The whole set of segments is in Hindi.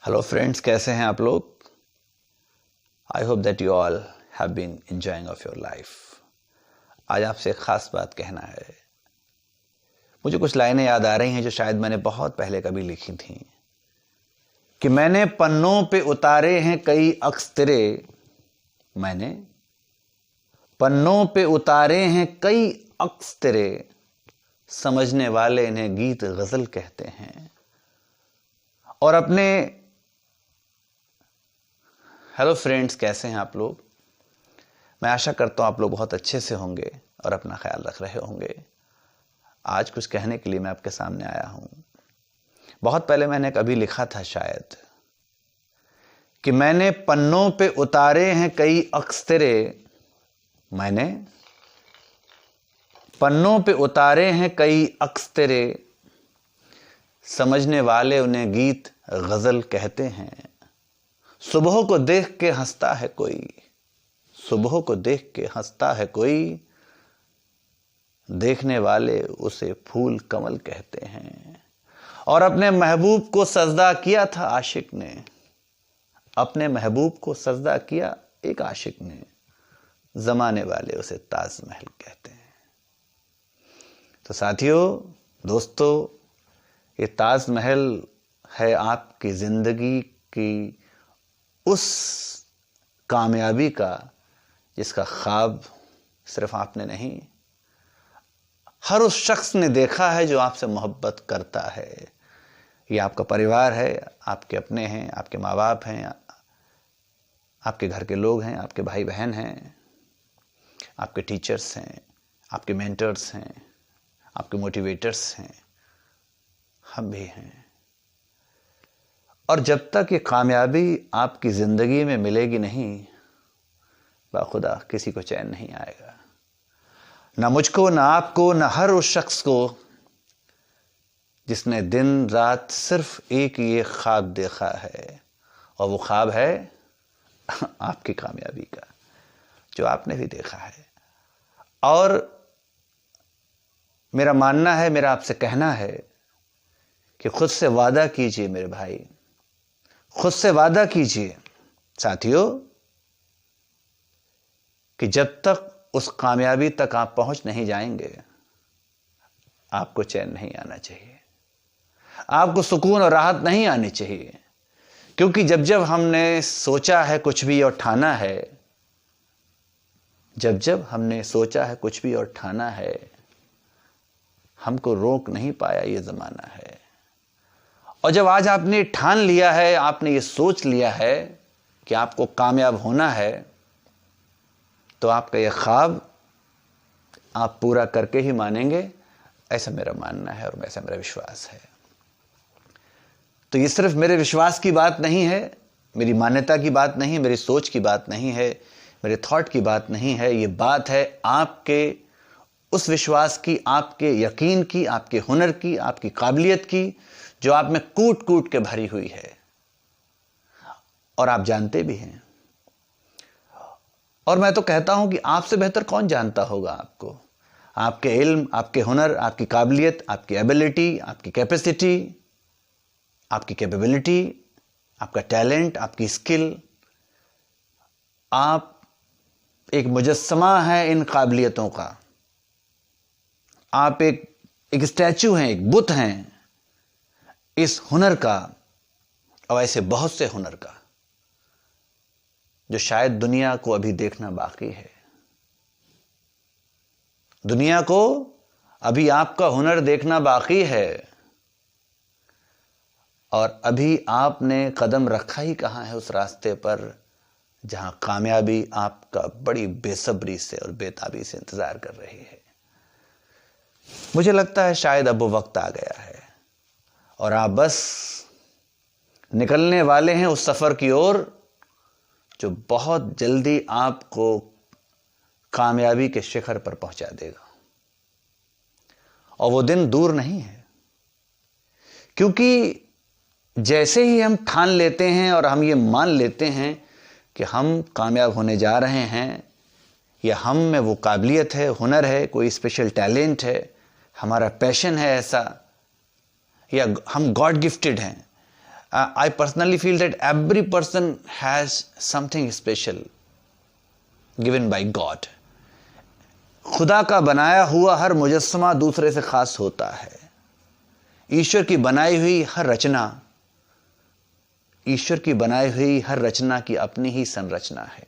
हेलो फ्रेंड्स, कैसे हैं आप लोग। I hope that you all have been enjoying of your life. आज आपसे एक खास बात कहना है। मुझे कुछ लाइनें याद आ रही हैं जो शायद मैंने बहुत पहले कभी लिखी थी कि मैंने पन्नों पे उतारे हैं कई अक्स तेरे। मैंने पन्नों पे उतारे हैं कई अक्स तेरे, समझने वाले इन्हें गीत गजल कहते हैं। और अपने हेलो फ्रेंड्स, कैसे हैं आप लोग। मैं आशा करता हूं आप लोग बहुत अच्छे से होंगे और अपना ख्याल रख रहे होंगे। आज कुछ कहने के लिए मैं आपके सामने आया हूं। बहुत पहले मैंने कभी लिखा था शायद कि मैंने पन्नों पे उतारे हैं कई अक्स तेरे। मैंने पन्नों पे उतारे हैं कई अक्स तेरे, समझने वाले उन्हें गीत गजल कहते हैं। सुबह को देख के हंसता है कोई, सुबह को देख के हंसता है कोई, देखने वाले उसे फूल कमल कहते हैं। और अपने महबूब को सजदा किया था आशिक ने, अपने महबूब को सजदा किया एक आशिक ने, जमाने वाले उसे ताजमहल कहते हैं। तो साथियों, दोस्तों, ये ताजमहल है आपकी जिंदगी की उस कामयाबी का जिसका ख्वाब सिर्फ आपने नहीं, हर उस शख्स ने देखा है जो आपसे मोहब्बत करता है। ये आपका परिवार है, आपके अपने हैं, आपके माँ बाप हैं, आपके घर के लोग हैं, आपके भाई बहन हैं, आपके टीचर्स हैं, आपके मेंटर्स हैं, आपके मोटिवेटर्स हैं, हम भी हैं। और जब तक ये कामयाबी आपकी ज़िंदगी में मिलेगी नहीं, बाखुदा किसी को चैन नहीं आएगा। ना मुझको, ना आपको, ना हर उस शख्स को जिसने दिन रात सिर्फ एक ये ख्वाब देखा है, और वो ख्वाब है आपकी कामयाबी का, जो आपने भी देखा है। और मेरा मानना है, मेरा आपसे कहना है कि खुद से वादा कीजिए मेरे भाई, खुद से वादा कीजिए साथियों, कि जब तक उस कामयाबी तक आप पहुंच नहीं जाएंगे, आपको चैन नहीं आना चाहिए, आपको सुकून और राहत नहीं आनी चाहिए। क्योंकि जब जब हमने सोचा है कुछ भी और ठाना है, जब जब हमने सोचा है कुछ भी और ठाना है, हमको रोक नहीं पाया ये जमाना है। और जब आज आपने ठान लिया है, आपने ये सोच लिया है कि आपको कामयाब होना है, तो आपका ये ख्वाब आप पूरा करके ही मानेंगे, ऐसा मेरा मानना है और ऐसा मेरा विश्वास है। तो ये सिर्फ मेरे विश्वास की बात नहीं है, मेरी मान्यता की बात नहीं, मेरी सोच की बात नहीं है, मेरे थॉट की बात नहीं है। ये बात है आपके उस विश्वास की, आपके यकीन की, आपके हुनर की, आपकी काबिलियत की, जो आप में कूट कूट के भरी हुई है। और आप जानते भी हैं, और मैं तो कहता हूं कि आपसे बेहतर कौन जानता होगा आपको, आपके इल्म, आपके हुनर, आपकी काबिलियत, आपकी एबिलिटी, आपकी कैपेसिटी, आपकी कैपेबिलिटी, आपका टैलेंट, आपकी स्किल। आप एक मुजस्समा है इन काबिलियतों का। आप एक स्टैचू हैं, एक बुत हैं इस हुनर का, और ऐसे बहुत से हुनर का जो शायद दुनिया को अभी देखना बाकी है। दुनिया को अभी आपका हुनर देखना बाकी है, और अभी आपने कदम रखा ही कहां है उस रास्ते पर जहां कामयाबी आपका बड़ी बेसब्री से और बेताबी से इंतजार कर रही है। मुझे लगता है शायद अब वो वक्त आ गया है, और आप बस निकलने वाले हैं उस सफर की ओर जो बहुत जल्दी आपको कामयाबी के शिखर पर पहुंचा देगा। और वो दिन दूर नहीं है, क्योंकि जैसे ही हम ठान लेते हैं और हम ये मान लेते हैं कि हम कामयाब होने जा रहे हैं, या हम में वो काबिलियत है, हुनर है, कोई स्पेशल टैलेंट है, हमारा पैशन है ऐसा, या हम गॉड गिफ्टेड हैं, I personally feel that every person has something special given by God. खुदा का बनाया हुआ हर मुजस्समा दूसरे से खास होता है। ईश्वर की बनाई हुई हर रचना की अपनी ही संरचना है।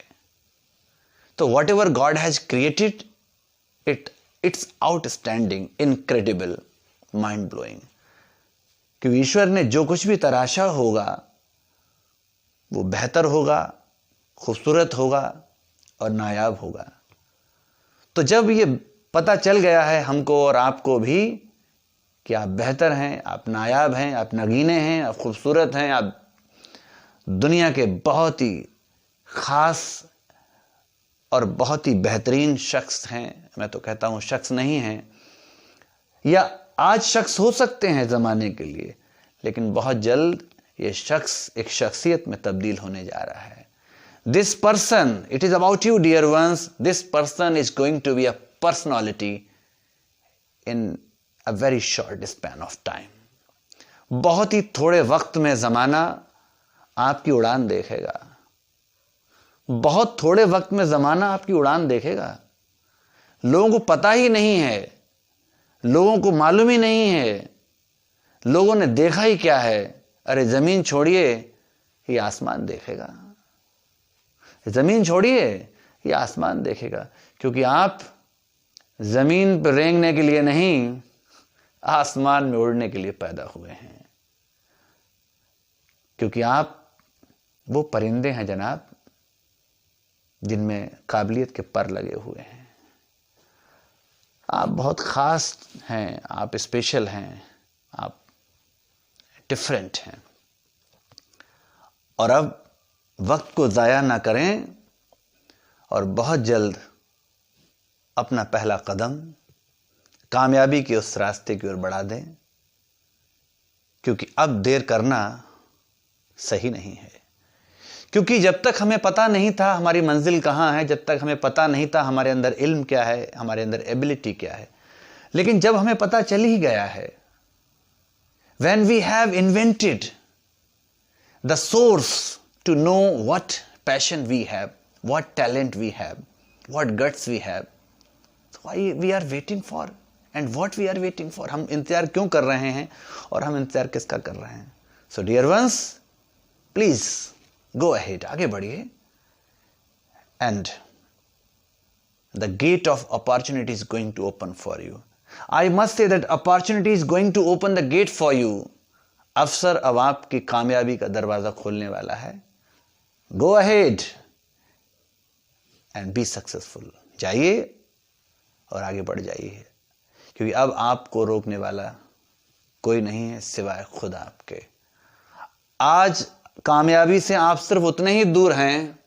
तो what ever God has created it's outstanding, incredible, mind blowing. कि ईश्वर ने जो कुछ भी तराशा होगा वो बेहतर होगा, खूबसूरत होगा और नायाब होगा। तो जब ये पता चल गया है हमको और आपको भी कि आप बेहतर हैं, आप नायाब हैं, आप नगीने हैं, आप खूबसूरत हैं, आप दुनिया के बहुत ही खास और बहुत ही बेहतरीन शख्स हैं, मैं तो कहता हूं शख्स नहीं हैं, या आज शख्स हो सकते हैं ज़माने के लिए, लेकिन बहुत जल्द ये शख्स एक शख्सियत में तब्दील होने जा रहा है। This person, it is about you, dear ones. This person is going to be a personality in a very short span of time. बहुत ही थोड़े वक्त में ज़माना आपकी उड़ान देखेगा। बहुत थोड़े वक्त में ज़माना आपकी उड़ान देखेगा। लोगों को पता ही नहीं है, लोगों को मालूम ही नहीं है, लोगों ने देखा ही क्या है। अरे ज़मीन छोड़िए, ये आसमान देखेगा। ज़मीन छोड़िए, ये आसमान देखेगा। क्योंकि आप ज़मीन पर रेंगने के लिए नहीं, आसमान में उड़ने के लिए पैदा हुए हैं। क्योंकि आप वो परिंदे हैं जनाब जिनमें काबिलियत के पर लगे हुए हैं। आप बहुत ख़ास हैं, आप स्पेशल हैं, आप डिफरेंट हैं। और अब वक्त को ज़ाया ना करें और बहुत जल्द अपना पहला कदम कामयाबी के उस रास्ते की ओर बढ़ा दें, क्योंकि अब देर करना सही नहीं है। क्योंकि जब तक हमें पता नहीं था हमारी मंजिल कहाँ है, जब तक हमें पता नहीं था हमारे अंदर इल्म क्या है, हमारे अंदर एबिलिटी क्या है, लेकिन जब हमें पता चल ही गया है, when we have invented the source to know what passion we have, what talent we have, what guts we have, so why we are waiting for and what we are waiting for? हम इंतजार क्यों कर रहे हैं और हम इंतजार किसका कर रहे हैं? So dear ones, please go ahead, आगे बढ़िए, and the gate of opportunity is going to open for you. I must say that opportunity is going to open the gate for you. अवसर अब आपकी कामयाबी का दरवाजा खोलने वाला है। Go ahead and be successful. जाइए और आगे बढ़ जाइए, क्योंकि अब आपको रोकने वाला कोई नहीं है सिवाय खुद आपके। आज कामयाबी से आप सिर्फ उतने ही दूर हैं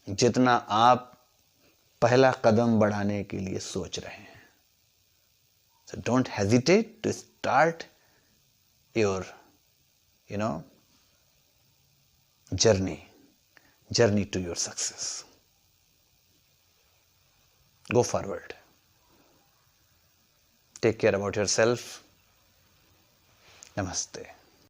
जितना आप पहला कदम बढ़ाने के लिए सोच रहे हैं। So don't hesitate to start your, journey to your success. Go forward. Take care about yourself. Namaste.